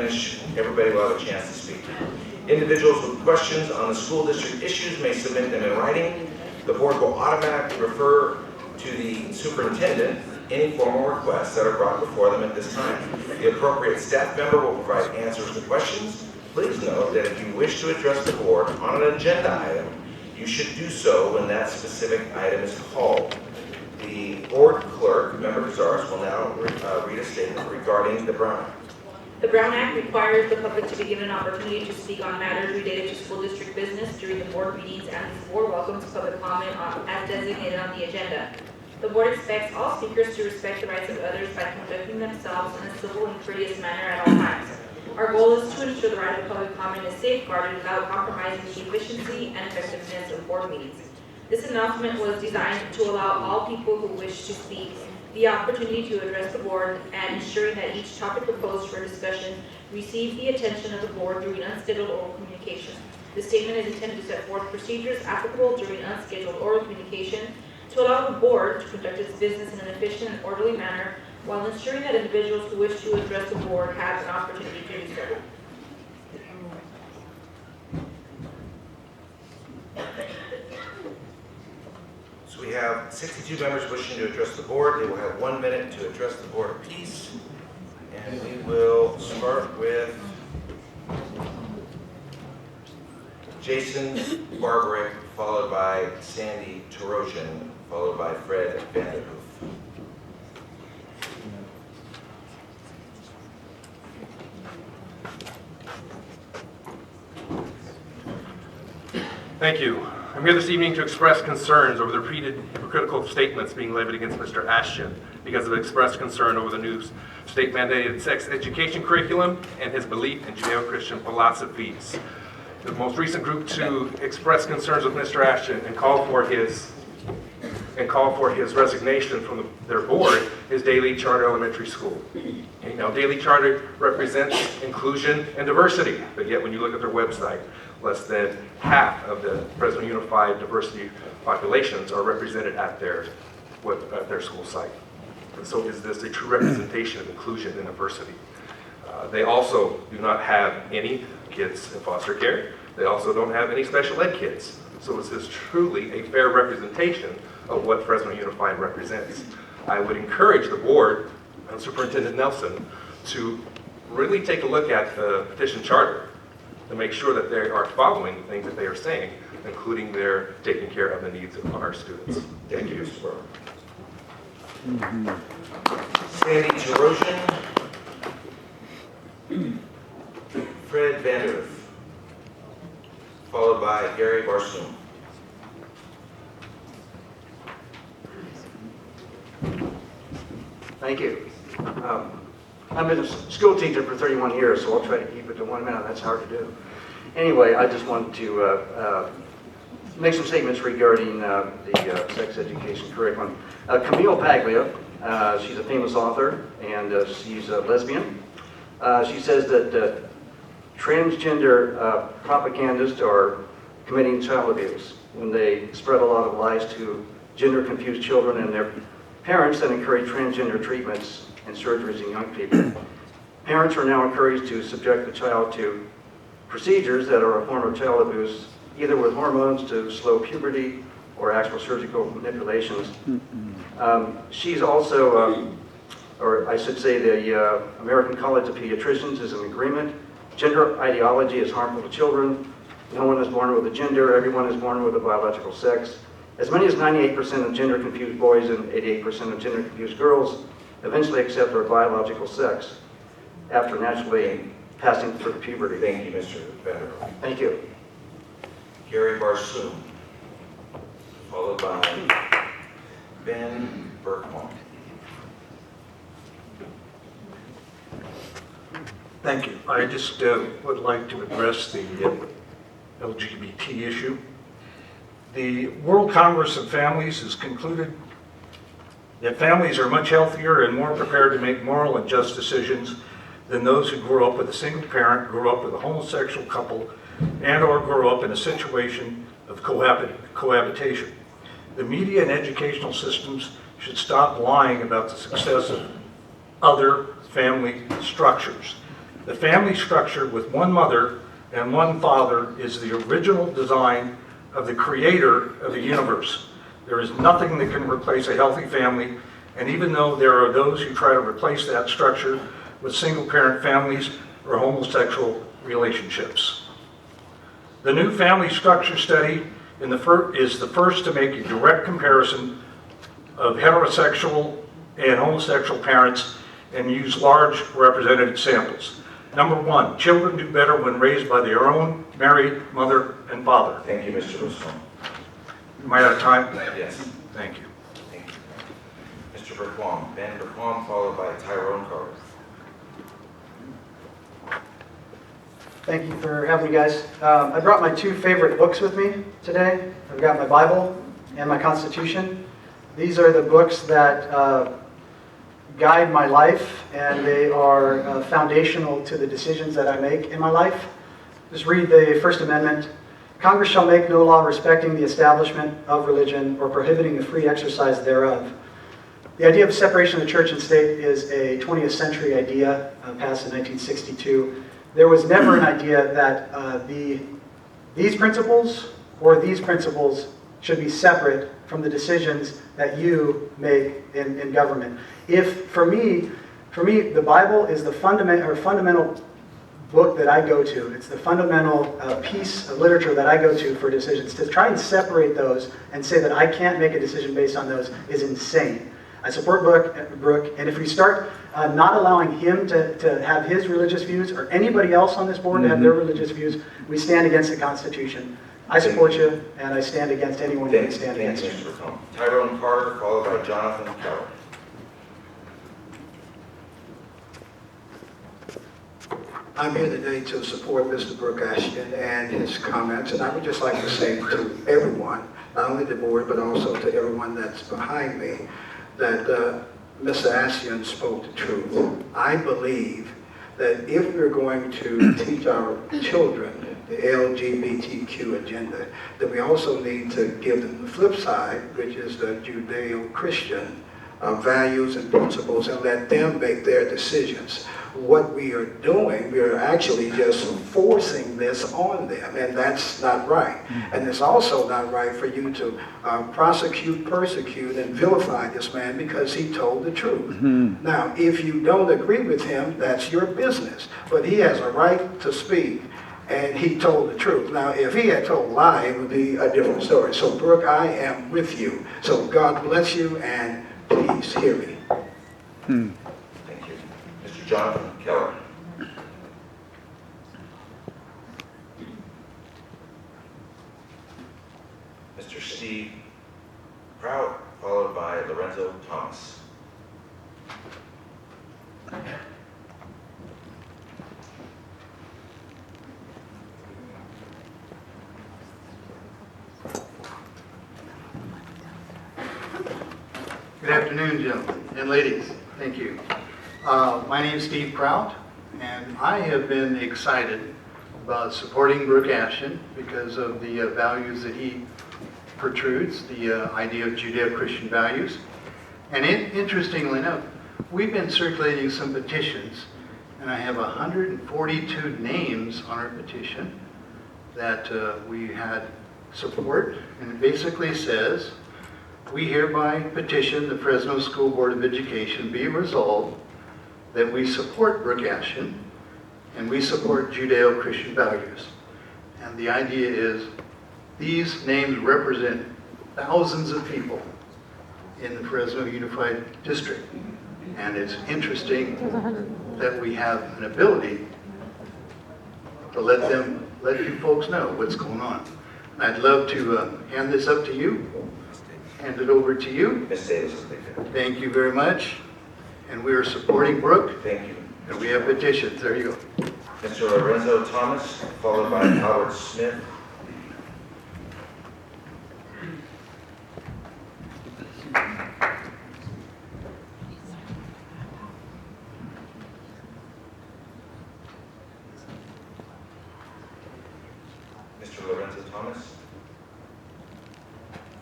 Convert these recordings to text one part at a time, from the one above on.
finish, everybody will have a chance to speak. Individuals with questions on the school district issues may submit them in writing. The board will automatically refer to the superintendent any formal requests that are brought before them at this time. The appropriate staff member will provide answers to questions. Please note that if you wish to address the board on an agenda item, you should do so when that specific item is called. The board clerk, Member Cazares, will now read a statement regarding the Brown Act. The Brown Act requires the public to be given an opportunity to speak on matters related to school district business during the board meetings, and the board welcomes public comment as designated on the agenda. The board expects all speakers to respect the rights of others by conducting themselves in a civil and courteous manner at all times. Our goal is to ensure the right of public comment is safeguarded without compromising the efficiency and effectiveness of board meetings. This announcement was designed to allow all people who wish to speak the opportunity to address the board and ensuring that each topic proposed for discussion receives the attention of the board during unscheduled oral communication. This statement is intended to set forth procedures applicable during unscheduled oral communication to allow the board to conduct its business in an efficient and orderly manner while ensuring that individuals who wish to address the board have an opportunity to do so. So we have 62 members wishing to address the board. They will have 1 minute to address the board apiece. And we will start with Jason Barbarick, followed by Sandy Tarosian, followed by Fred Vanderhoof. Thank you. I'm here this evening to express concerns over the repeated hypocritical statements being levied against Mr. Ashton because of expressed concern over the new state-mandated sex education curriculum and his belief in Judeo-Christian philosophies. The most recent group to express concerns with Mr. Ashton and call for his resignation from their board is Daly Charter Elementary School. Now, Daly Charter represents inclusion and diversity, but yet when you look at their website, less than half of the Fresno Unified diversity populations are represented at their school site. And so is this a true representation of inclusion and diversity? They also do not have any kids in foster care. They also don't have any special ed kids. So is this truly a fair representation of what Fresno Unified represents? I would encourage the board and Superintendent Nelson to really take a look at the petition charter to make sure that they are following the things that they are saying, including their taking care of the needs of our students. Thank you, Mr. Burrow. Sandy Tarosian, Fred Vanderhoof, followed by Gary Barsoom. Thank you. I've been a school teacher for 31 years, so I'll try to keep it to 1 minute. That's hard to do. Anyway, I just wanted to make some statements regarding the sex education curriculum. Camille Paglia, she's a famous author, and she's a lesbian. She says that transgender propagandists are committing child abuse when they spread a lot of lies to gender-confused children and their parents that encourage transgender treatments and surgeries in young people. Parents are now encouraged to subject the child to procedures that are a form of child abuse, either with hormones to slow puberty or actual surgical manipulations. She's also, or I should say the American College of Pediatricians is in agreement. Gender ideology is harmful to children. No one is born with a gender, everyone is born with a biological sex. As many as 98% of gender-confused boys and 88% of gender-confused girls eventually accept their biological sex after naturally passing through puberty. Thank you, Mr. Vanderhoof. Thank you. Gary Barsoom, followed by Ben Burkholm. Thank you. I just would like to address the LGBT issue. The World Congress of Families has concluded that families are much healthier and more prepared to make moral and just decisions than those who grew up with a single parent, grew up with a homosexual couple, and or grew up in a situation of cohabitation. The media and educational systems should stop lying about the success of other family structures. The family structure with one mother and one father is the original design of the creator of the universe. There is nothing that can replace a healthy family, and even though there are those who try to replace that structure with single-parent families or homosexual relationships. The new family structure study is the first to make a direct comparison of heterosexual and homosexual parents and use large representative samples. Number one, children do better when raised by their own married mother and father. Thank you, Mr. Russo. Am I out of time? Yes. Thank you. Thank you. Mr. Berquam. Ben Berquam, followed by Tyrone Carter. Thank you for having me, guys. I brought my two favorite books with me today. I've got my Bible and my Constitution. These are the books that guide my life, and they are foundational to the decisions that I make in my life. Just read the First Amendment. Congress shall make no law respecting the establishment of religion or prohibiting the free exercise thereof. The idea of separation of the church and state is a 20th century idea passed in 1962. There was never an idea that these principles or these principles should be separate from the decisions that you make in government. For me, the Bible is the fundamental book that I go to. It's the fundamental piece of literature that I go to for decisions. To try and separate those and say that I can't make a decision based on those is insane. I support Brooke, and if we start not allowing him to have his religious views, or anybody else on this board to have their religious views, we stand against the Constitution. I support you, and I stand against anyone who can stand against you. Thank you, Mr. Berquam. Tyrone Carter, followed by Jonathan Keller. I'm here today to support Mr. Brooke Ashton and his comments, and I would just like to say to everyone, not only the board, but also to everyone that's behind me, that Mr. Ashton spoke the truth. I believe that if we're going to teach our children the LGBTQ agenda, that we also need to give them the flip side, which is the Judeo-Christian values and principles, and let them make their decisions. What we are doing, we are actually just forcing this on them, and that's not right. And it's also not right for you to prosecute, persecute, and vilify this man because he told the truth. Now, if you don't agree with him, that's your business, but he has a right to speak, and he told the truth. Now, if he had told a lie, it would be a different story. So, Brooke, I am with you. So, God bless you, and please hear me. Thank you. Mr. Jonathan Keller. Mr. Steve Prout, followed by Lorenzo Thomas. Good afternoon, gentlemen and ladies. Thank you. My name is Steve Prout, and I have been excited about supporting Brooke Ashton because of the values that he protrudes, the idea of Judeo-Christian values. And interestingly enough, we've been circulating some petitions, and I have 142 names on our petition that we had support, and it basically says, we hereby petition the Fresno School Board of Education be resolved that we support Brooke Ashton and we support Judeo-Christian values. And the idea is these names represent thousands of people in the Fresno Unified District. And it's interesting that we have an ability to let you folks know what's going on. I'd love to hand this up to you. Hand it over to you. Ms. Davis will take that. Thank you very much. And we are supporting Brooke, Thank you. and we have petitions. There you go. Mr. Lorenzo Thomas, followed by Howard Smith. Mr. Lorenzo Thomas,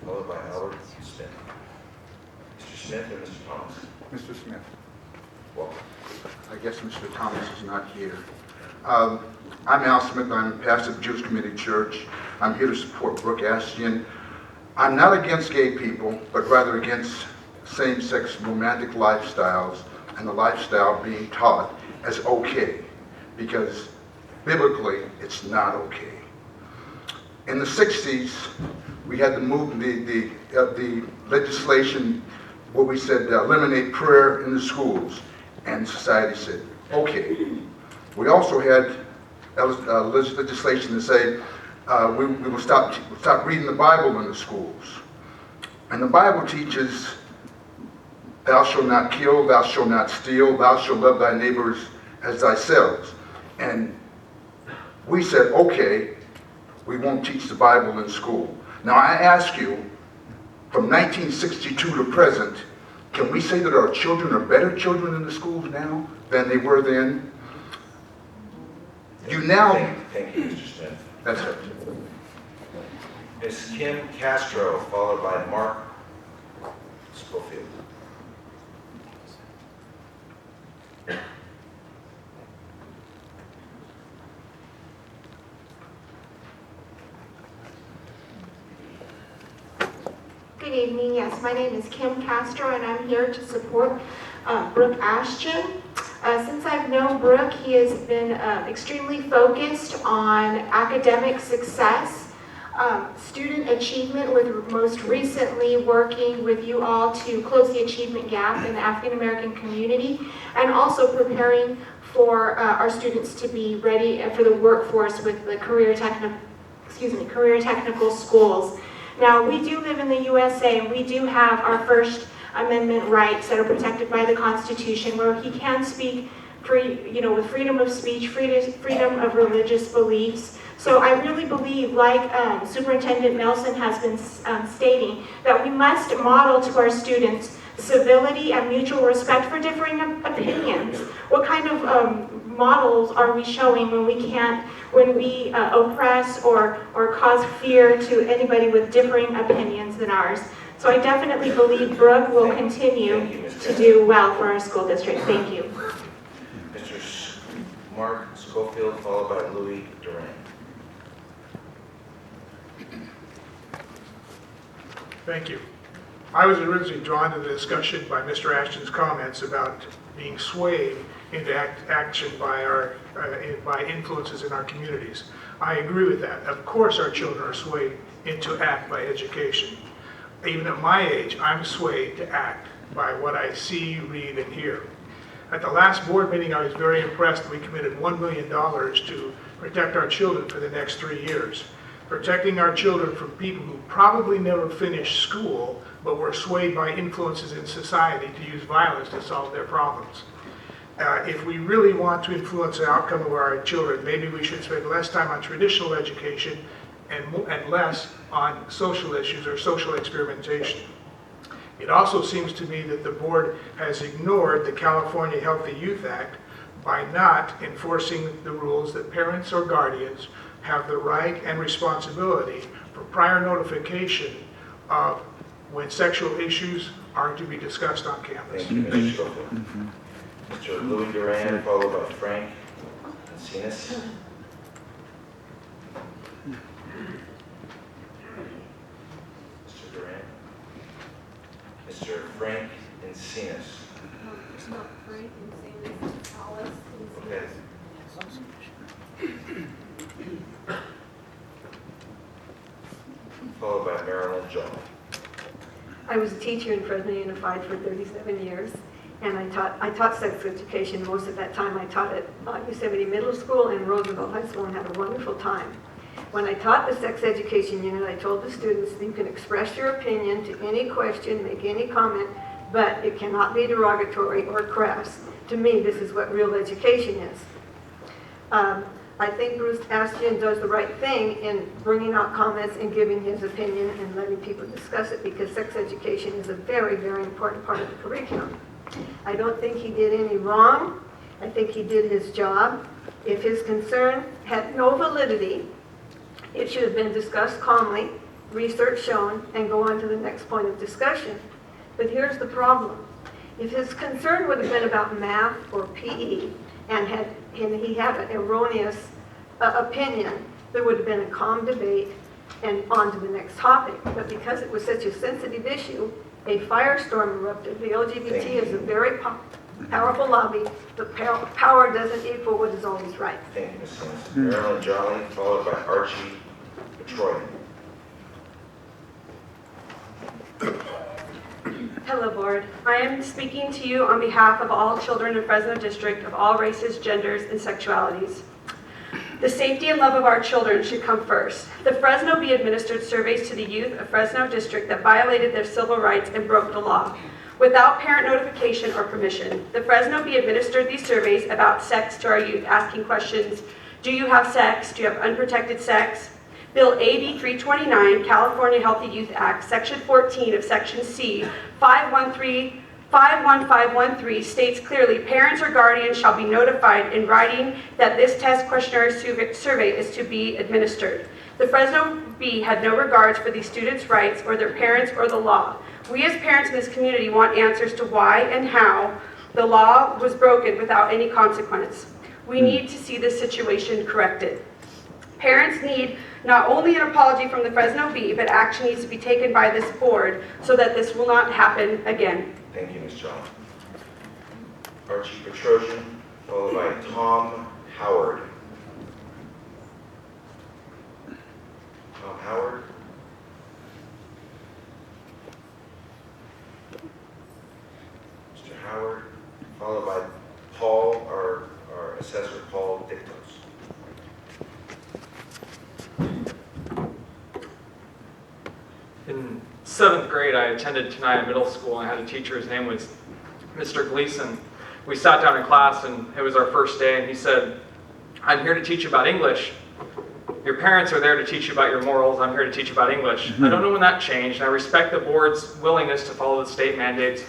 followed by Howard Smith. Mr. Smith or Mr. Thomas? Mr. Smith. Welcome. I I guess Mr. Thomas is not here. I'm Al Smith. I'm a pastor of Jewish Community Church. I'm here to support Brooke Ashton. I'm not against gay people, but rather against same-sex romantic lifestyles and the lifestyle being taught as okay, because biblically it's not okay. In the 60s, we had the legislation where we said eliminate prayer in the schools, and society said, okay. We also had legislation to say we will stop reading the Bible in the schools. And the Bible teaches, thou shalt not kill, thou shalt not steal, thou shalt love thy neighbors as thyself. And we said, okay, we won't teach the Bible in school. Now I ask you, from 1962 to present, can we say that our children are better children in the schools now than they were then? You now... Thank you, Mr. Smith. That's it. Ms. Kim Castro, followed by Mark Schofield. Good evening. Yes, my name is Kim Castro, and I'm here to support Brooke Ashton. Since I've known Brooke, he has been extremely focused on academic success, student achievement, with most recently working with you all to close the achievement gap in the African American community, and also preparing for our students to be ready for the workforce with the career technical schools. Now, we do live in the USA, and we do have our First Amendment rights that are protected by the Constitution, where he can speak with freedom of speech, freedom of religious beliefs. So I really believe, like Superintendent Nelson has been stating, that we must model to our students civility and mutual respect for differing opinions. What kind of models are we showing when we oppress or cause fear to anybody with differing opinions than ours? So I definitely believe Brooke will continue to do well for our school district. Thank you. Mr. Mark Schofield, followed by Louis Duran. Thank you. I was originally drawn to the discussion by Mr. Ashton's comments about being swayed into action by influences in our communities. I agree with that. Of course our children are swayed into act by education. Even at my age, I'm swayed to act by what I see, read, and hear. At the last board meeting, I was very impressed. We committed $1 million to protect our children for the next 3 years. Protecting our children from people who probably never finished school, but were swayed by influences in society to use violence to solve their problems. If we really want to influence the outcome of our children, maybe we should spend less time on traditional education and less on social issues or social experimentation. It also seems to me that the board has ignored the California Healthy Youth Act by not enforcing the rules that parents or guardians have the right and responsibility for prior notification of when sexual issues are to be discussed on campus. Thank you, Mr. Schofield. Mr. Louis Duran, followed by Frank Encinas. Mr. Duran. Mr. Frank Encinas. It's not Frank Encinas, it's Alice Okay. Followed by Marilyn Jones. I was a teacher in Fresno Unified for 37 years, and I taught sex education. Most of that time I taught at Yosemite Middle School and Roosevelt High School, and had a wonderful time. When I taught the sex education unit, I told the students that you can express your opinion to any question, make any comment, but it cannot be derogatory or crass. To me, this is what real education is. I think Bruce Ashton does the right thing in bringing out comments and giving his opinion and letting people discuss it, because sex education is a very, very important part of the curriculum. I don't think he did any wrong. I think he did his job. If his concern had no validity, it should have been discussed calmly, research shown, and go on to the next point of discussion. But here's the problem. If his concern would have been about math or PE and he had an erroneous opinion, there would have been a calm debate and on to the next topic. But because it was such a sensitive issue, a firestorm erupted. The LGBT is a very powerful lobby, but power doesn't equal what is always right. Thank you, Ms. Sims. Marilyn Jolly, followed by Archie Petroian. Hello, Board. I am speaking to you on behalf of all children in Fresno District of all races, genders, and sexualities. The safety and love of our children should come first. The Fresno Bee administered surveys to the youth of Fresno District that violated their civil rights and broke the law without parent notification or permission. The Fresno Bee administered these surveys about sex to our youth, asking questions: do you have sex? Do you have unprotected sex? Bill AB 329, California Healthy Youth Act, Section 14 of Section C, 51513 states clearly, parents or guardians shall be notified in writing that this test questionnaire survey is to be administered. The Fresno Bee had no regards for these students' rights or their parents or the law. We as parents in this community want answers to why and how the law was broken without any consequence. We need to see this situation corrected. Parents need not only an apology from the Fresno Bee, but action needs to be taken by this board so that this will not happen again. Thank you, Ms. Jolly. Archie Petrosian, followed by Tom Howard. Tom Howard. Mr. Howard, followed by Paul, our assessor, Paul Dictos. In 7th grade, I attended Tenaya Middle School, and I had a teacher. His name was Mr. Gleason. We sat down in class, and it was our first day, and he said, "I'm here to teach you about English. Your parents are there to teach you about your morals. I'm here to teach you about English." I don't know when that changed, and I respect the board's willingness to follow the state mandates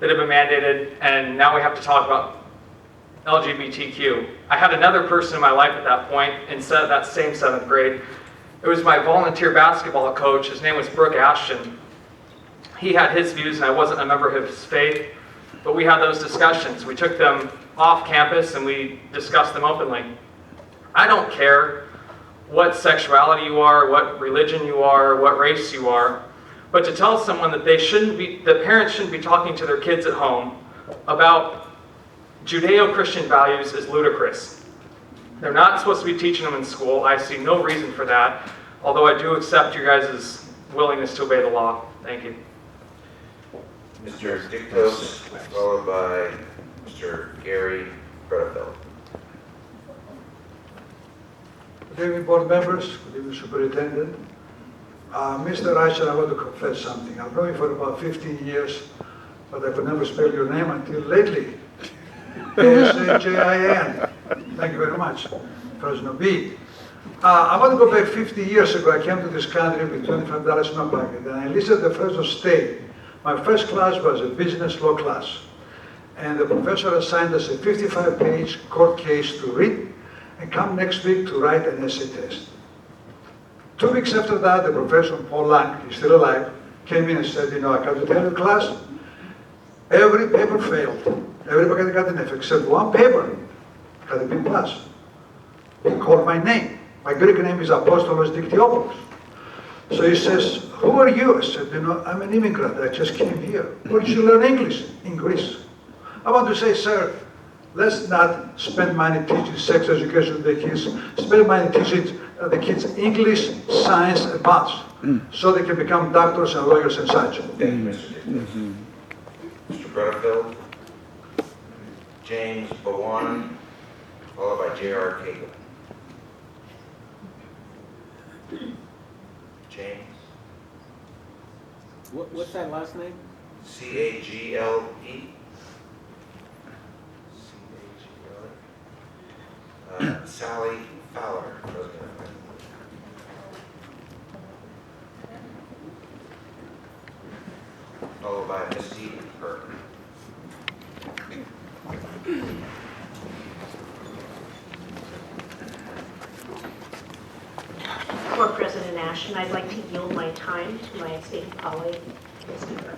that have been mandated, and now we have to talk about LGBTQ. I had another person in my life at that point, instead of that same 7th grade. It was my volunteer basketball coach. His name was Brooke Ashton. He had his views, and I wasn't a member of his faith, but we had those discussions. We took them off campus, and we discussed them openly. I don't care what sexuality you are, what religion you are, what race you are, but to tell someone that that parents shouldn't be talking to their kids at home about Judeo-Christian values is ludicrous. They're not supposed to be teaching them in school. I see no reason for that, although I do accept your guys' willingness to obey the law. Thank you. Mr. Dictos, followed by Mr. Gary Bredefeld. Good evening, board members. Good evening, superintendent. Mr. Asher, I want to confess something. I've known you for about 15 years, but I could never spell your name until lately. Asjin. Thank you very much. Fresno Bee. I want to go back 50 years ago. I came to this country with $25 in my pocket, and I enlisted at Fresno State. My first class was a business law class, and the professor assigned us a 55-page court case to read and come next week to write an essay test. 2 weeks after that, the professor, Paul Lang, he's still alive, came in and said, I come to tell you, class, every paper failed. Everybody got an F except one paper got a B+. He called my name. My Greek name is Apostolos Dictiopoulos. So he says, who are you? I said, I'm an immigrant. I just came here. Where did you learn English? In Greece. I want to say, sir, let's not spend money teaching sex education to the kids. Spend money teaching the kids English, science, and maths, so they can become doctors and lawyers and such. Thank you, Mr. Dictos. Mr. Bredefeld, James Bowan, followed by J.R. Cagle. James. What's that last name? C-A-G-L-E. Sally Fowler, President. Followed by Misty Burke. For President Ashton, I'd like to yield my time to my esteemed colleague, Ms. Cooper.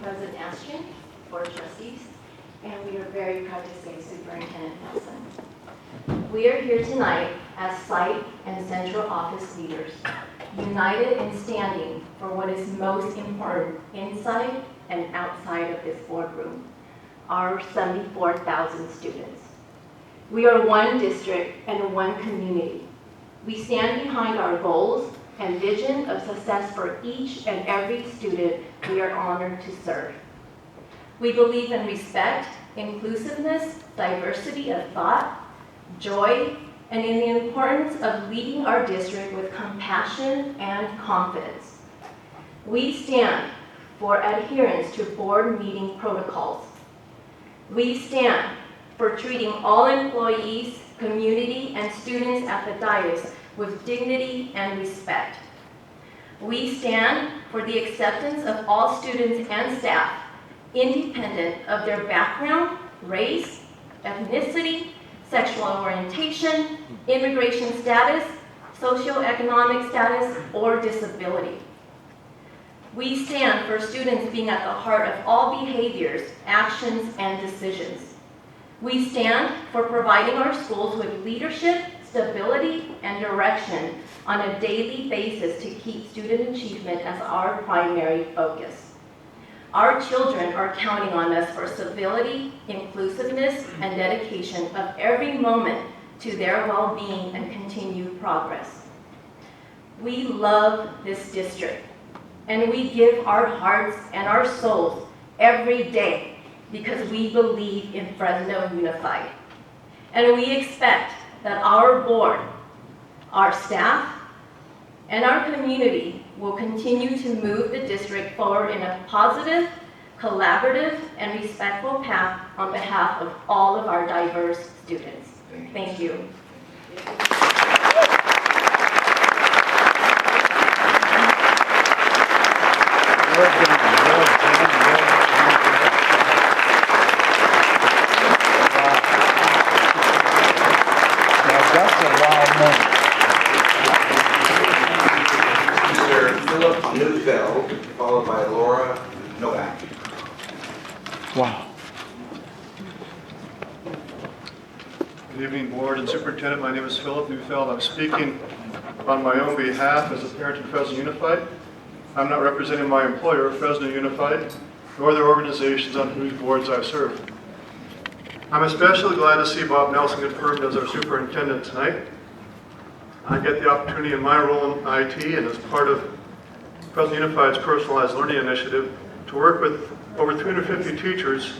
President Ashton, Board of Trustees, and we are very proud to say Superintendent Nelson. We are here tonight as site and central office leaders, united in standing for what is most important inside and outside of this boardroom, our 74,000 students. We are one district and one community. We stand behind our goals and vision of success for each and every student we are honored to serve. We believe in respect, inclusiveness, diversity of thought, joy, and in the importance of leading our district with compassion and confidence. We stand for adherence to board meeting protocols. We stand for treating all employees, community, and students at the dais with dignity and respect. We stand for the acceptance of all students and staff, independent of their background, race, ethnicity, sexual orientation, immigration status, socioeconomic status, or disability. We stand for students being at the heart of all behaviors, actions, and decisions. We stand for providing our schools with leadership, stability, and direction on a daily basis to keep student achievement as our primary focus. Our children are counting on us for civility, inclusiveness, and dedication of every moment to their well-being and continued progress. We love this district, and we give our hearts and our souls every day because we believe in Fresno Unified. And we expect that our board, our staff, and our community will continue to move the district forward in a positive, collaborative, and respectful path on behalf of all of our diverse students. Thank you. Mr. Philip Neufeld, followed by Laura Novak. Wow. Good evening, Board and Superintendent. My name is Philip Neufeld. I'm speaking on my own behalf as a parent in Fresno Unified. I'm not representing my employer, Fresno Unified, nor their organizations on whose boards I serve. I'm especially glad to see Bob Nelson confirmed as our superintendent tonight. I get the opportunity in my role in IT and as part of Fresno Unified's Personalized Learning Initiative to work with over 350 teachers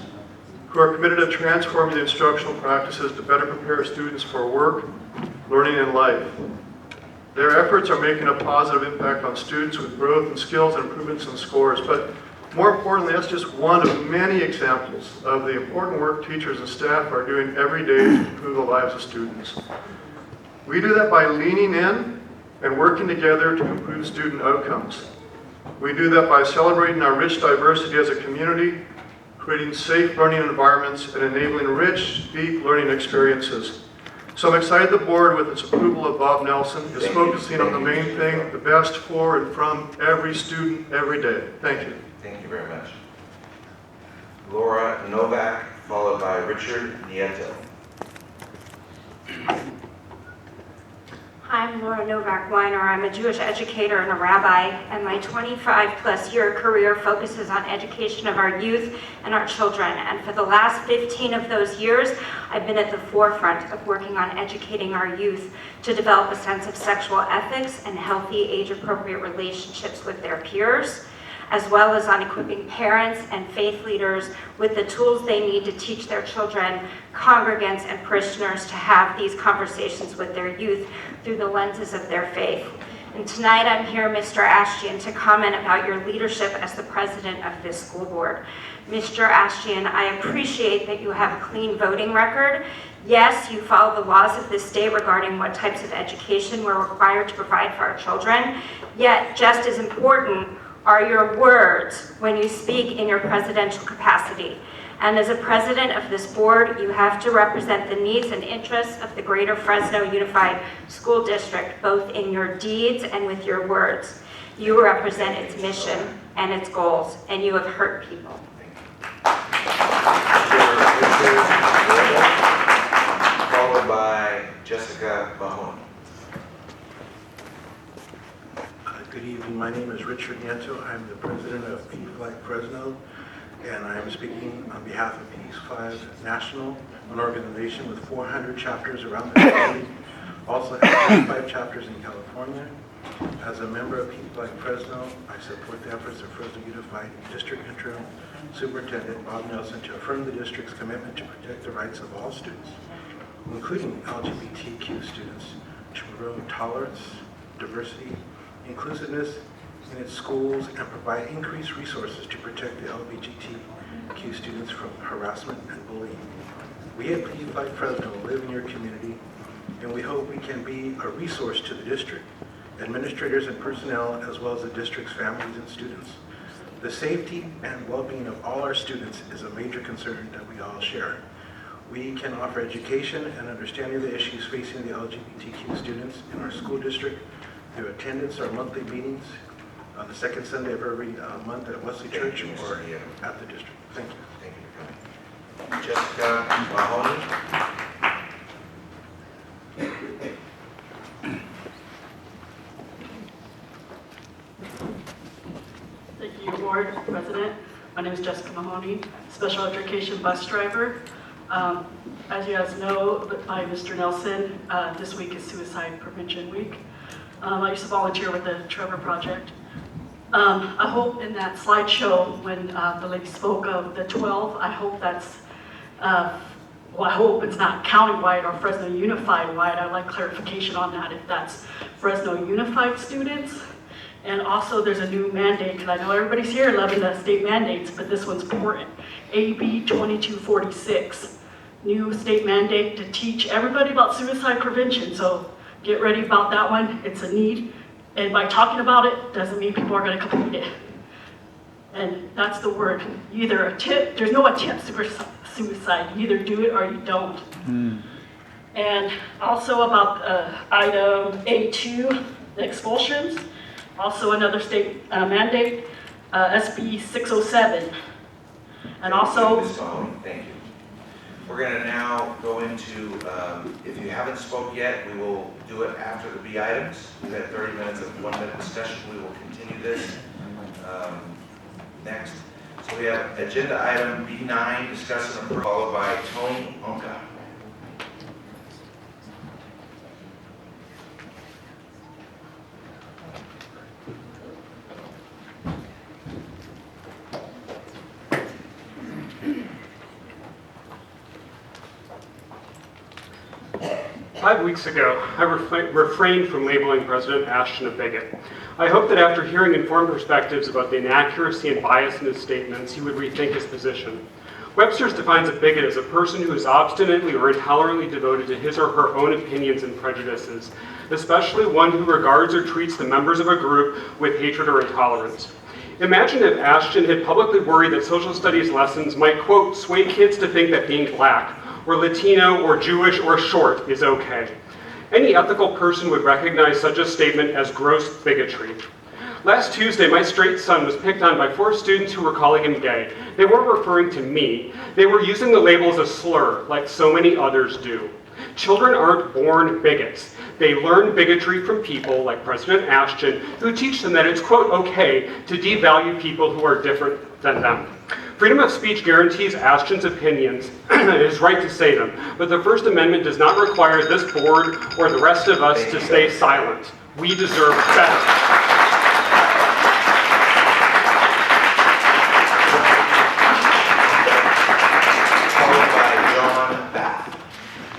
who are committed to transforming the instructional practices to better prepare students for work, learning, and life. Their efforts are making a positive impact on students with growth in skills and improvements in scores, but more importantly, that's just one of many examples of the important work teachers and staff are doing every day to improve the lives of students. We do that by leaning in and working together to improve student outcomes. We do that by celebrating our rich diversity as a community, creating safe learning environments, and enabling rich, deep learning experiences. So I'm excited the board, with its approval of Bob Nelson, is focusing on the main thing, the best for and from every student every day. Thank you. Thank you very much. Laura Novak, followed by Richard Nieto. I'm Laura Novak Weiner. I'm a Jewish educator and a rabbi, and my 25-plus year career focuses on education of our youth and our children. And for the last 15 of those years, I've been at the forefront of working on educating our youth to develop a sense of sexual ethics and healthy age-appropriate relationships with their peers, as well as on equipping parents and faith leaders with the tools they need to teach their children, congregants, and parishioners to have these conversations with their youth through the lenses of their faith. And tonight I'm here, Mr. Ashtian, to comment about your leadership as the president of this school board. Mr. Ashtian, I appreciate that you have a clean voting record. Yes, you follow the laws of this state regarding what types of education we're required to provide for our children. Yet, just as important are your words when you speak in your presidential capacity. And as a president of this board, you have to represent the needs and interests of the greater Fresno Unified School District, both in your deeds and with your words. You represent its mission and its goals, and you have hurt people. Followed by Jessica Mahoney. Good evening. My name is Richard Nieto. I'm the president of Peace 5 Fresno, and I am speaking on behalf of Peace 5 National, an organization with 400 chapters around the country, also has 35 chapters in California. As a member of Peace 5 Fresno, I support the efforts of Fresno Unified District Interim Superintendent Bob Nelson to affirm the district's commitment to protect the rights of all students, including LGBTQ students, to promote tolerance, diversity, inclusiveness in its schools, and provide increased resources to protect the LGBTQ students from harassment and bullying. We at P5 Fresno live in your community, and we hope we can be a resource to the district, administrators and personnel, as well as the district's families and students. The safety and well-being of all our students is a major concern that we all share. We can offer education and understanding of the issues facing the LGBTQ students in our school district through attendance our monthly meetings on the second Sunday of every month at Wesley Church or at the district. Thank you. Thank you for coming. Jessica Mahoney. Thank you, Board President. My name is Jessica Mahoney, special education bus driver. As you guys know by Mr. Nelson, this week is Suicide Prevention Week. I used to volunteer with the Trevor Project. I hope in that slideshow when the lady spoke of the 12, I hope that's, well, I hope it's not countywide or Fresno Unified wide. I'd like clarification on that, if that's Fresno Unified students. And also there's a new mandate, because I know everybody's here loving the state mandates, but this one's important. AB 2246, new state mandate to teach everybody about suicide prevention. So get ready about that one, it's a need. And by talking about it, doesn't mean people are gonna complete it. And that's the word, either attempt, there's no attempt suicide, you either do it or you don't. And also about item A2, the expulsions, also another state mandate, SB 607. And also- Ms. Mahoney, thank you. We're going to now go into, if you haven't spoke yet, we will do it after the B items. We've had 30 minutes of 1-minute discussion. We will continue this next. So we have agenda item B9, discuss and approve, followed by Tony Onka. 5 weeks ago, I refrained from labeling President Ashton a bigot. I hope that after hearing informed perspectives about the inaccuracy and bias in his statements, he would rethink his position. Webster's defines a bigot as a person who is obstinately or intolerantly devoted to his or her own opinions and prejudices, especially one who regards or treats the members of a group with hatred or intolerance. Imagine if Ashton had publicly worried that social studies lessons might, quote, sway kids to think that being black, or Latino, or Jewish, or short is okay. Any ethical person would recognize such a statement as gross bigotry. Last Tuesday, my straight son was picked on by 4 students who were calling him gay. They weren't referring to me. They were using the label as a slur, like so many others do. Children aren't born bigots. They learn bigotry from people like President Ashton, who teach them that it's, quote, okay to devalue people who are different than them. Freedom of speech guarantees Ashton's opinions and his right to say them, but the First Amendment does not require this board or the rest of us to stay silent. We deserve better.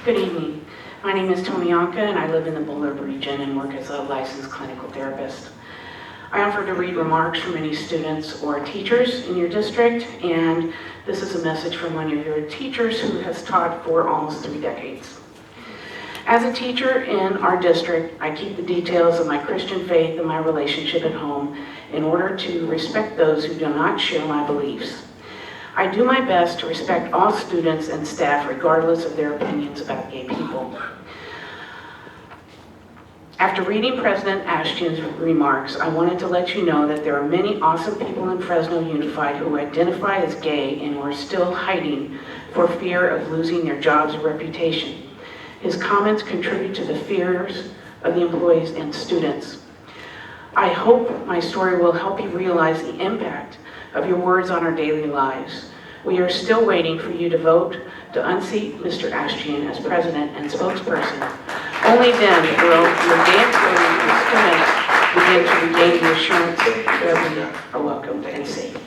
Good evening. My name is Tony Onka, and I live in the Bullard region and work as a licensed clinical therapist. I offer to read remarks from any students or teachers in your district, and this is a message from one of your teachers who has taught for almost 3 decades. As a teacher in our district, I keep the details of my Christian faith and my relationship at home in order to respect those who do not share my beliefs. I do my best to respect all students and staff regardless of their opinions about gay people. After reading President Ashton's remarks, I wanted to let you know that there are many awesome people in Fresno Unified who identify as gay and who are still hiding for fear of losing their jobs or reputation. His comments contribute to the fears of the employees and students. I hope my story will help you realize the impact of your words on our daily lives. We are still waiting for you to vote to unseat Mr. Ashton as president and spokesperson. Only then will your gay employees and students begin to regain the assurance that we are welcomed and safe.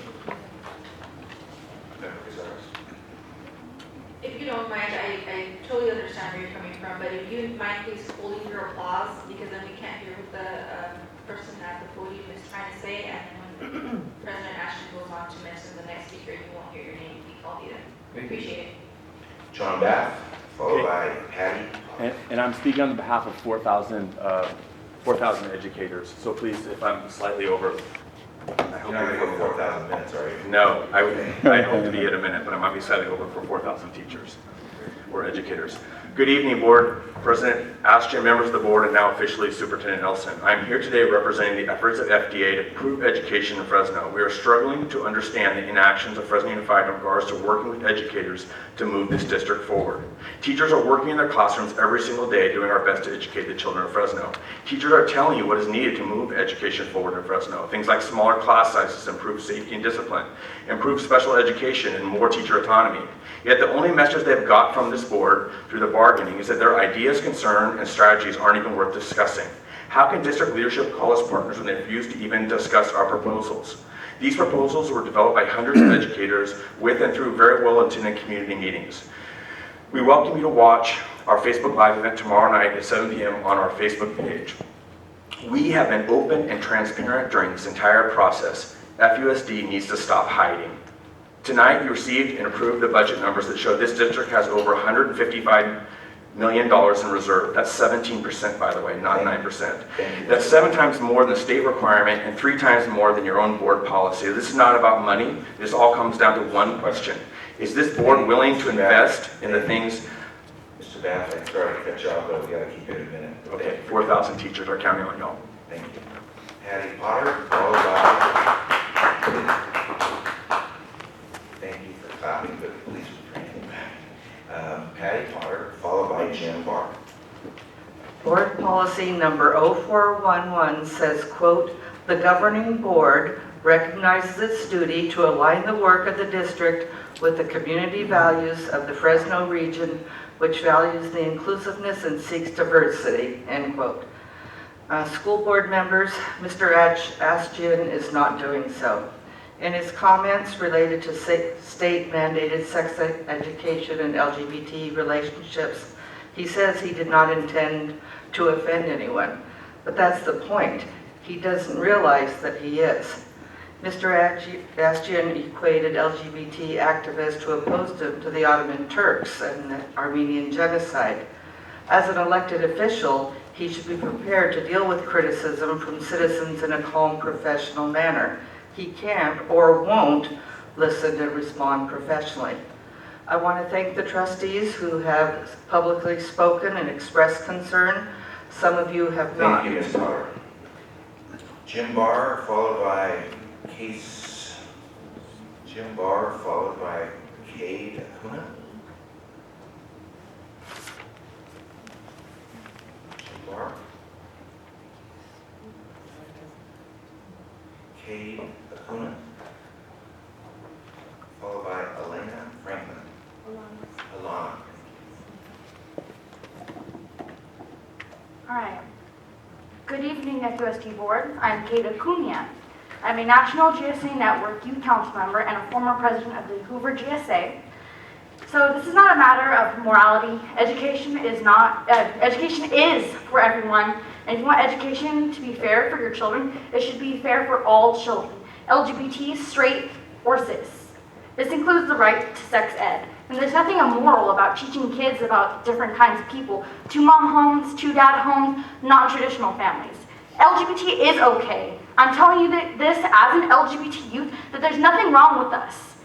If you don't mind, I totally understand where you're coming from, but if you mind, please holding your applause, because then we can't hear what the person at the podium is trying to say, and then when President Ashton goes on to mention the next speaker, you won't hear your name be called either. Appreciate it. John Bath, followed by Patty. And I'm speaking on behalf of 4,000 educators. So please, if I'm slightly over, I hope you're not going to go 4,000 minutes, are you? No, I hope to be at a minute, but I might be slightly over for 4,000 teachers or educators. Good evening, Board, President Ashton, members of the Board, and now officially Superintendent Nelson. I'm here today representing the efforts of FDA to improve education in Fresno. We are struggling to understand the inactions of Fresno Unified in regards to working with educators to move this district forward. Teachers are working in their classrooms every single day doing our best to educate the children of Fresno. Teachers are telling you what is needed to move education forward in Fresno. Things like smaller class sizes, improved safety and discipline, improved special education, and more teacher autonomy. Yet the only message they've got from this board through the bargaining is that their ideas, concern, and strategies aren't even worth discussing. How can district leadership call us partners when they refuse to even discuss our proposals? These proposals were developed by hundreds of educators with and through very well-intended community meetings. We welcome you to watch our Facebook Live event tomorrow night at 7 p.m. on our Facebook page. We have been open and transparent during this entire process. FUSD needs to stop hiding. Tonight, you received and approved the budget numbers that show this district has over $155 million in reserve. That's 17%, by the way, not 9%. That's 7 times more than the state requirement and 3 times more than your own board policy. This is not about money. This all comes down to one question. Is this board willing to invest in the things? Mr. Bath, I'm sorry to cut you off, but we got to keep it a minute. Okay, 4,000 teachers are counting on y'all. Thank you. Patty Potter, followed by... Thank you for clapping, but please refrain. Patty Potter, followed by Jim Barr. Board policy number 0411 says, quote, "The governing board recognizes its duty to align the work of the district with the community values of the Fresno region, which values the inclusiveness and seeks diversity," end quote. School board members, Mr. Ashton is not doing so. In his comments related to state-mandated sex education and LGBT relationships, he says he did not intend to offend anyone. But that's the point. He doesn't realize that he is. Mr. Ashton equated LGBT activists who opposed him to the Ottoman Turks and the Armenian genocide. As an elected official, he should be prepared to deal with criticism from citizens in a calm, professional manner. He can't or won't listen and respond professionally. I want to thank the trustees who have publicly spoken and expressed concern. Some of you have not. Thank you, Ms. Potter. Jim Barr, followed by Jim Barr, followed by Cade Acuna. Jim Barr. Cade Acuna, followed by Elena Franklin. Alana. All right. Good evening, FUSD Board. I'm Kate Acuna. I'm a National GSA Network Youth Council member and a former president of the Hoover GSA. So this is not a matter of morality. Education is for everyone. And if you want education to be fair for your children, it should be fair for all children, LGBT, straight, or cis. This includes the right to sex ed. And there's nothing immoral about teaching kids about different kinds of people. 2-mom homes, 2-dad homes, non-traditional families. LGBT is okay. I'm telling you this as an LGBT youth, that there's nothing wrong with us.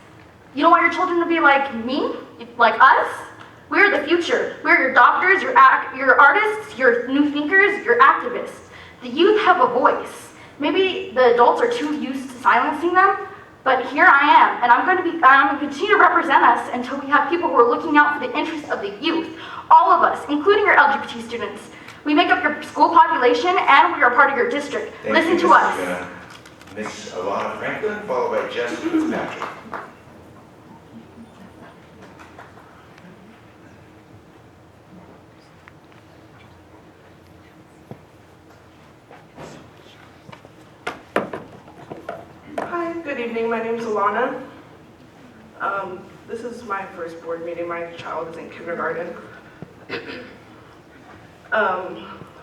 You don't want your children to be like me? Like us? We're the future. We're your doctors, your artists, your new thinkers, your activists. The youth have a voice. Maybe the adults are too used to silencing them, but here I am, and I'm going to continue to represent us until we have people who are looking out for the interests of the youth. All of us, including your LGBT students. We make up your school population, and we are part of your district. Listen to us. Ms. Alana Franklin, followed by Jess Fitzpatrick. Hi, good evening. My name is Alana. This is my first board meeting. My child is in kindergarten.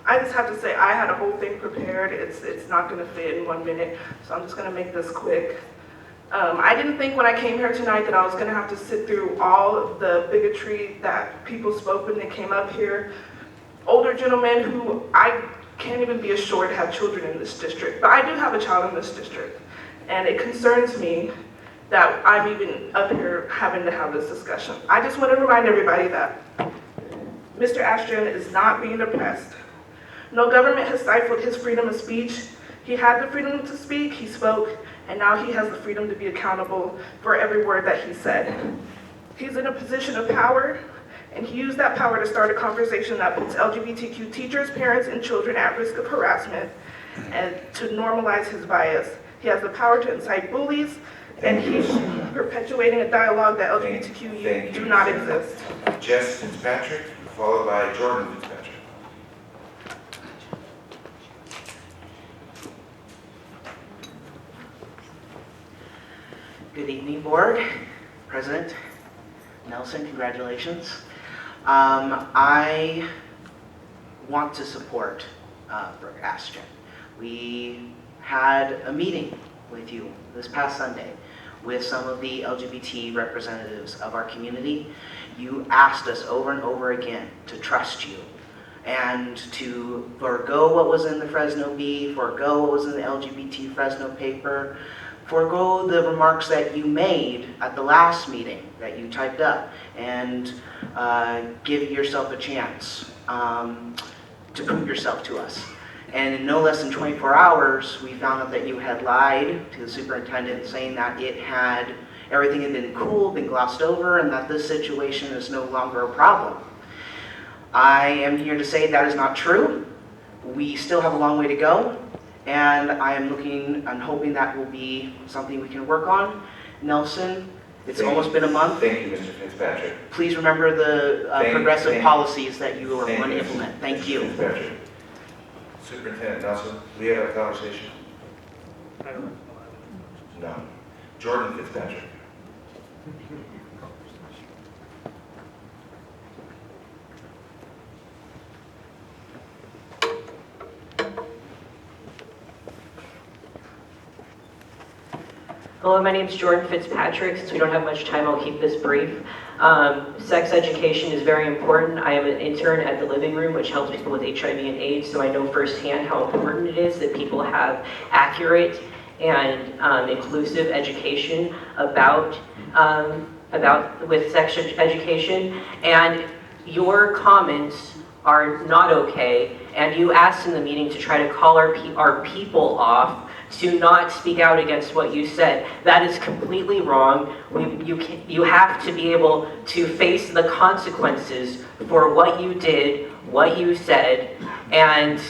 I just have to say I had a whole thing prepared. It's not going to fit in 1 minute, so I'm just going to make this quick. I didn't think when I came here tonight that I was going to have to sit through all of the bigotry that people spoke when they came up here. Older gentlemen who I can't even be assured have children in this district, but I do have a child in this district. And it concerns me that I'm even up here having to have this discussion. I just want to remind everybody that Mr. Ashton is not being oppressed. No government has stifled his freedom of speech. He had the freedom to speak, he spoke, and now he has the freedom to be accountable for every word that he said. He's in a position of power, and he used that power to start a conversation that puts LGBTQ teachers, parents, and children at risk of harassment and to normalize his bias. He has the power to incite bullies, and he's perpetuating a dialogue that LGBTQ youth do not exist. Jess Fitzpatrick, followed by Jordan Fitzpatrick. Good evening, board. President Nelson, congratulations. I want to support Brooke Ashton. We had a meeting with you this past Sunday with some of the LGBT representatives of our community. You asked us over and over again to trust you and to forego what was in the Fresno Bee, forego what was in the LGBT Fresno paper, forego the remarks that you made at the last meeting that you typed up, and give yourself a chance to prove yourself to us. And in no less than 24 hours, we found out that you had lied to the superintendent, saying that everything had been cool, been glossed over, and that this situation is no longer a problem. I am here to say that is not true. We still have a long way to go, and I'm hoping that will be something we can work on. Nelson, it's almost been a month. Thank you, Mr. Fitzpatrick. Please remember the progressive policies that you are going to implement. Thank you. Fitzpatrick. Superintendent Nelson, we have a conversation? No. Jordan Fitzpatrick. Hello, my name is Jordan Fitzpatrick. Since we don't have much time, I'll keep this brief. Sex education is very important. I am an intern at the Living Room, which helps people with HIV and AIDS, so I know firsthand how important it is that people have accurate and inclusive education about with sex education. And your comments are not okay, and you asked in the meeting to try to call our people off to not speak out against what you said. That is completely wrong. You have to be able to face the consequences for what you did, what you said, and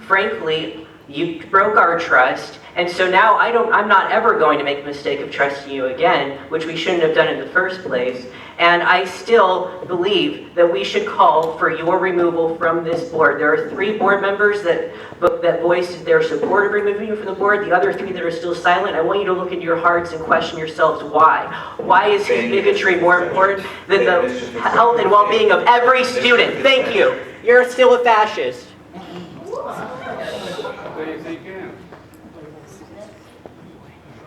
frankly, you broke our trust, and so now I'm not ever going to make the mistake of trusting you again, which we shouldn't have done in the first place. And I still believe that we should call for your removal from this board. There are 3 board members that voiced their support of removing you from the board. The other 3 that are still silent, I want you to look into your hearts and question yourselves why. Why is his bigotry more important than the health and well-being of every student? Thank you. You're still a fascist.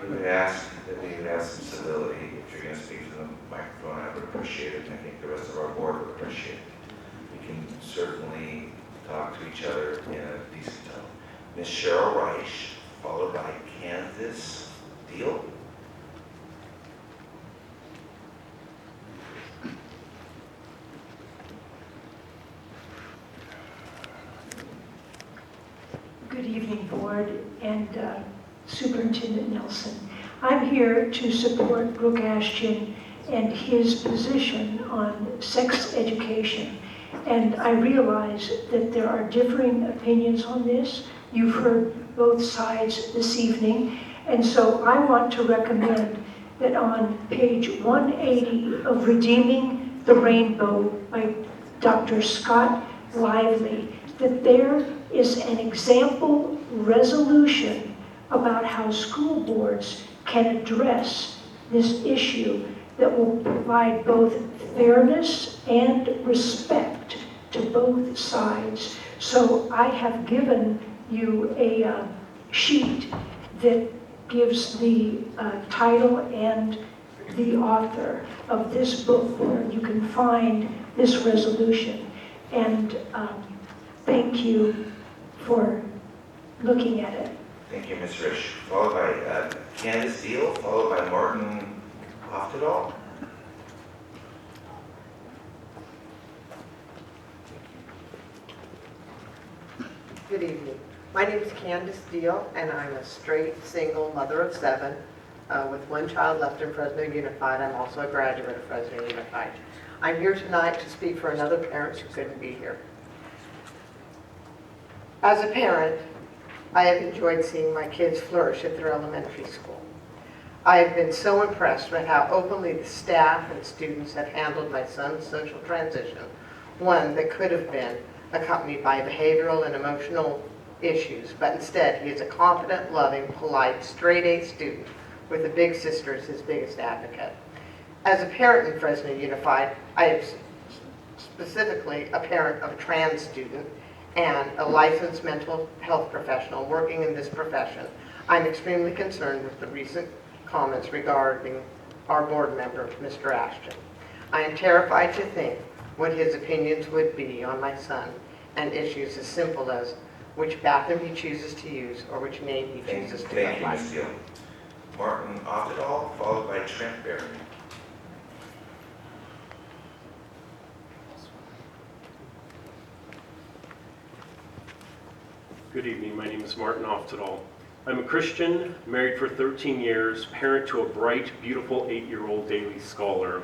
We would ask that we would have some civility. If you're going to speak to the microphone, I would appreciate it, and I think the rest of our board would appreciate it. We can certainly talk to each other in a decent tone. Ms. Cheryl Reich, followed by Kansas Deal. Good evening, Board and Superintendent Nelson. I'm here to support Brooke Ashton and his position on sex education. And I realize that there are differing opinions on this. You've heard both sides this evening. And so I want to recommend that on page 180 of Redeeming the Rainbow by Dr. Scott Lively, that there is an example resolution about how school boards can address this issue that will provide both fairness and respect to both sides. So I have given you a sheet that gives the title and the author of this book where you can find this resolution. And thank you for looking at it. Thank you, Ms. Rich. Followed by Candace Deal, followed by Martin Oftedal. Good evening. My name is Candace Deal, and I'm a straight, single mother of 7 with 1 child left in Fresno Unified. I'm also a graduate of Fresno Unified. I'm here tonight to speak for another parent who couldn't be here. As a parent, I have enjoyed seeing my kids flourish at their elementary school. I have been so impressed with how openly the staff and students have handled my son's social transition, one that could have been accompanied by behavioral and emotional issues, but instead he is a confident, loving, polite, straight-A student with a big sister as his biggest advocate. As a parent in Fresno Unified, I am specifically a parent of a trans student and a licensed mental health professional working in this profession. I'm extremely concerned with the recent comments regarding our board member, Mr. Ashton. I am terrified to think what his opinions would be on my son and issues as simple as which bathroom he chooses to use or which name he chooses to go by. Thank you, Ms. Deal. Martin Oftedal, followed by Trent Berry. Good evening, my name is Martin Oftedal. I'm a Christian, married for 13 years, parent to a bright, beautiful 8-year-old daily scholar.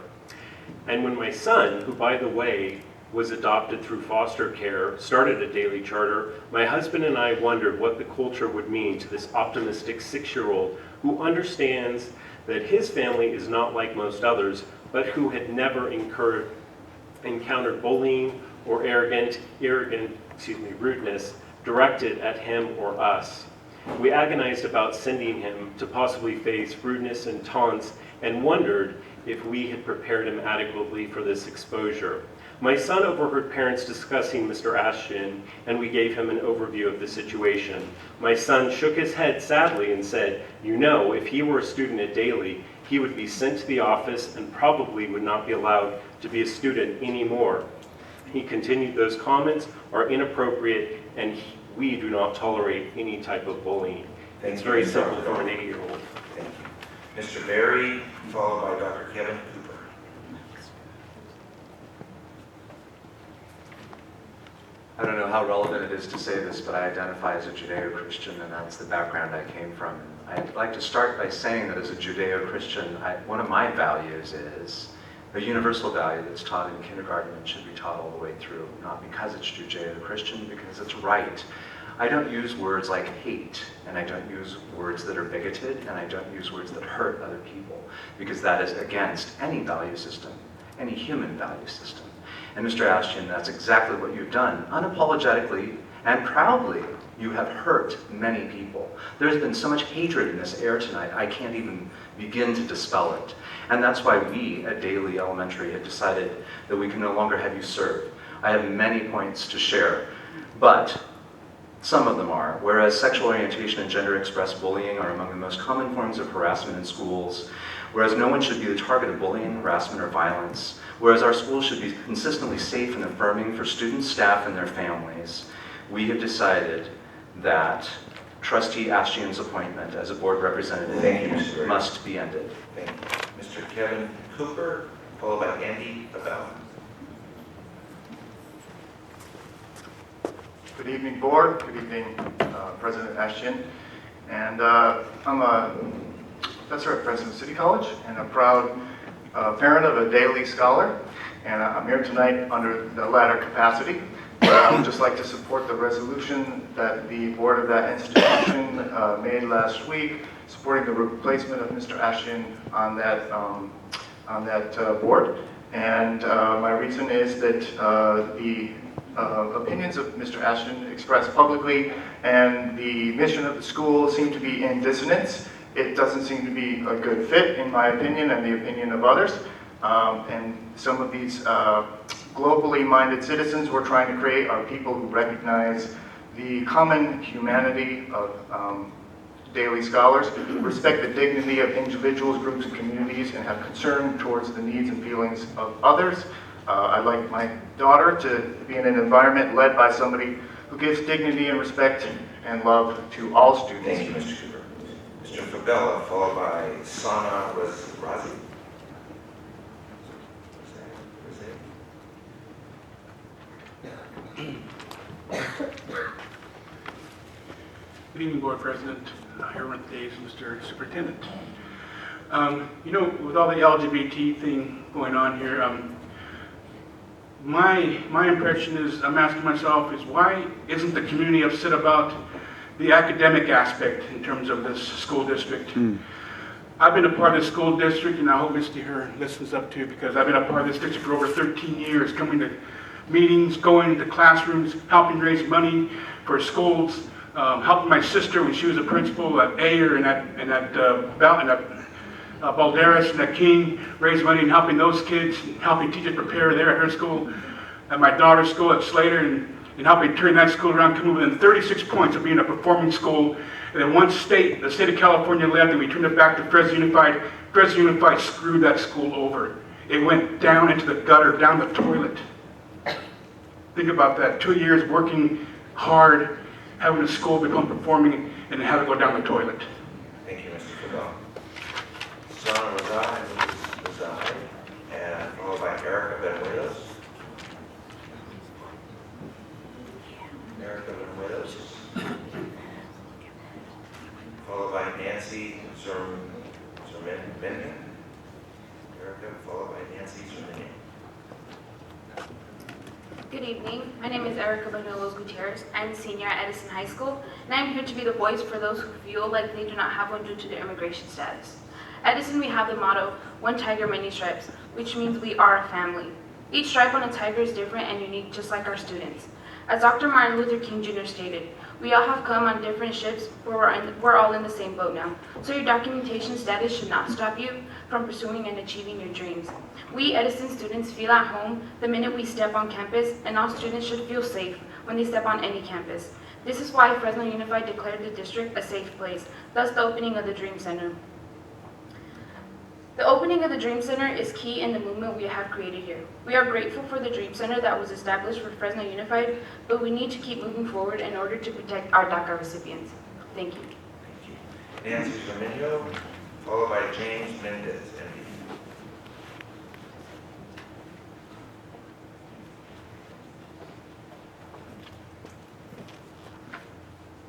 And when my son, who by the way was adopted through foster care, started a daily charter, my husband and I wondered what the culture would mean to this optimistic 6-year-old who understands that his family is not like most others, but who had never encountered bullying or rudeness directed at him or us. We agonized about sending him to possibly face rudeness and taunts and wondered if we had prepared him adequately for this exposure. My son overheard parents discussing Mr. Ashton, and we gave him an overview of the situation. My son shook his head sadly and said, "You know, if he were a student at Daly, he would be sent to the office and probably would not be allowed to be a student anymore." He continued, "Those comments are inappropriate and we do not tolerate any type of bullying." It's very simple for an 8-year-old. Thank you. Mr. Berry, followed by Dr. Kevin Cooper. I don't know how relevant it is to say this, but I identify as a Judeo-Christian, and that's the background I came from. I'd like to start by saying that as a Judeo-Christian, one of my values is a universal value that's taught in kindergarten and should be taught all the way through, not because it's Judeo-Christian, because it's right. I don't use words like hate, and I don't use words that are bigoted, and I don't use words that hurt other people, because that is against any value system, any human value system. And Mr. Ashton, that's exactly what you've done. Unapologetically and proudly, you have hurt many people. There's been so much hatred in this air tonight, I can't even begin to dispel it. And that's why we at Daly Elementary have decided that we can no longer have you serve. I have many points to share, but some of them are, whereas sexual orientation and gender expressed bullying are among the most common forms of harassment in schools, whereas no one should be the target of bullying, harassment, or violence, whereas our schools should be consistently safe and affirming for students, staff, and their families, we have decided that Trustee Ashton's appointment as a board representative must be ended. Thank you. Mr. Kevin Cooper, followed by Andy Abell. Good evening, board. Good evening, President Ashton. And I'm a professor at Fresno City College and a proud parent of a daily scholar. And I'm here tonight under the latter capacity. I would just like to support the resolution that the board of that institution made last week, supporting the replacement of Mr. Ashton on that board. And my reason is that the opinions of Mr. Ashton expressed publicly and the mission of the school seem to be in dissonance. It doesn't seem to be a good fit, in my opinion, and the opinion of others. And some of these globally minded citizens we're trying to create are people who recognize the common humanity of daily scholars, respect the dignity of individuals, groups, and communities, and have concern towards the needs and feelings of others. I'd like my daughter to be in an environment led by somebody who gives dignity and respect and love to all students. Thank you, Mr. Cooper. Mr. Fabella, followed by Sana Razi. Good evening, Board President. Here with today's Mr. Superintendent. You know, with all the LGBT thing going on here, my impression is, I'm asking myself, is why isn't the community upset about the academic aspect in terms of this school district? I've been a part of the school district, and I hope Misty here listens up to, because I've been a part of this district for over 13 years, coming to meetings, going to classrooms, helping raise money for schools, helping my sister when she was a principal at Ayer and at Balderas and at King, raise money and helping those kids, and helping teachers prepare there at her school, at my daughter's school at Slater, and helping turn that school around, coming within 36 points of being a performing school. And then once the state of California left and we turned it back to Fresno Unified, Fresno Unified screwed that school over. It went down into the gutter, down the toilet. Think about that, 2 years working hard, having a school become performing, and then have it go down the toilet. Thank you, Mr. Fabella. Sana Razai, and followed by Erica Benuelos. Erica Benuelos. Followed by Nancy Zerminian. Erica, followed by Nancy Zerminian. Good evening. My name is Erica Benuelos Gutierrez. I'm a senior at Edison High School, and I'm here to be the voice for those who feel like they do not have one due to their immigration status. At Edison, we have the motto, one tiger, many stripes, which means we are a family. Each stripe on a tiger is different and unique, just like our students. As Dr. Martin Luther King Jr. stated, we all have come on different ships, where we're all in the same boat now. So your documentation status should not stop you from pursuing and achieving your dreams. We Edison students feel at home the minute we step on campus, and all students should feel safe when they step on any campus. This is why Fresno Unified declared the district a safe place, thus the opening of the Dream Center. The opening of the Dream Center is key in the movement we have created here. We are grateful for the Dream Center that was established for Fresno Unified, but we need to keep moving forward in order to protect our DACA recipients. Thank you. Nancy Zerminio, followed by James Mendez, MD.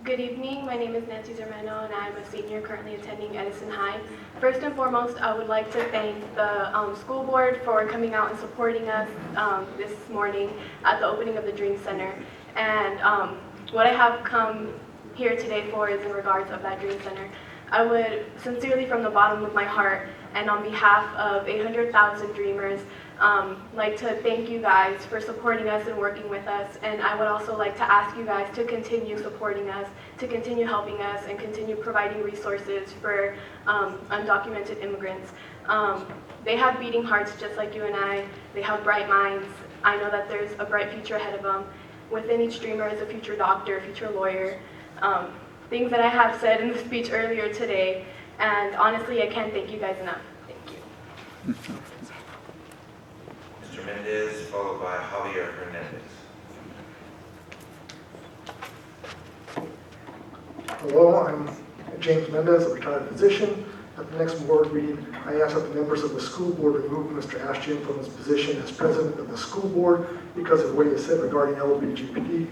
Good evening, my name is Nancy Zermano and I'm a senior currently attending Edison High. First and foremost, I would like to thank the school board for coming out and supporting us this morning at the opening of the Dream Center. And what I have come here today for is in regards of that Dream Center. I would sincerely from the bottom of my heart and on behalf of 800,000 dreamers like to thank you guys for supporting us and working with us, and I would also like to ask you guys to continue supporting us, to continue helping us, and continue providing resources for undocumented immigrants. They have beating hearts just like you and I. They have bright minds. I know that there's a bright future ahead of them. Within each dreamer is a future doctor, a future lawyer. Things that I have said in the speech earlier today, and honestly, I can't thank you guys enough. Thank you. Mr. Mendez, followed by Javier Hernandez. Hello, I'm James Mendez, a retired physician. At the next board meeting, I ask that the members of the school board remove Mr. Ashton from his position as president of the school board because of what he has said regarding LGBT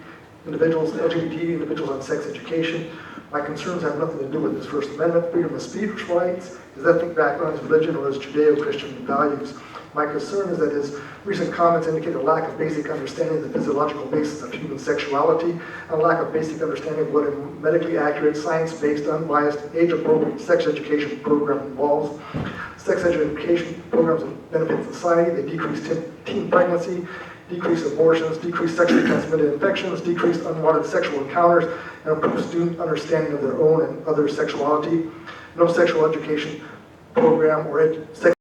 individuals, LGBT individuals on sex education. My concerns have nothing to do with his First Amendment, freedom of speech rights, his ethnic background, his religion, or his Judeo-Christian values. My concern is that his recent comments indicate a lack of basic understanding of the physiological basis of human sexuality, and a lack of basic understanding of what a medically accurate, science-based, unbiased, age-appropriate sex education program involves. Sex education programs benefit society. They decrease teen pregnancy, decrease abortions, decrease sexually transmitted infections, decrease unwanted sexual encounters, and improve student understanding of their own and other sexuality. No sexual education program or sex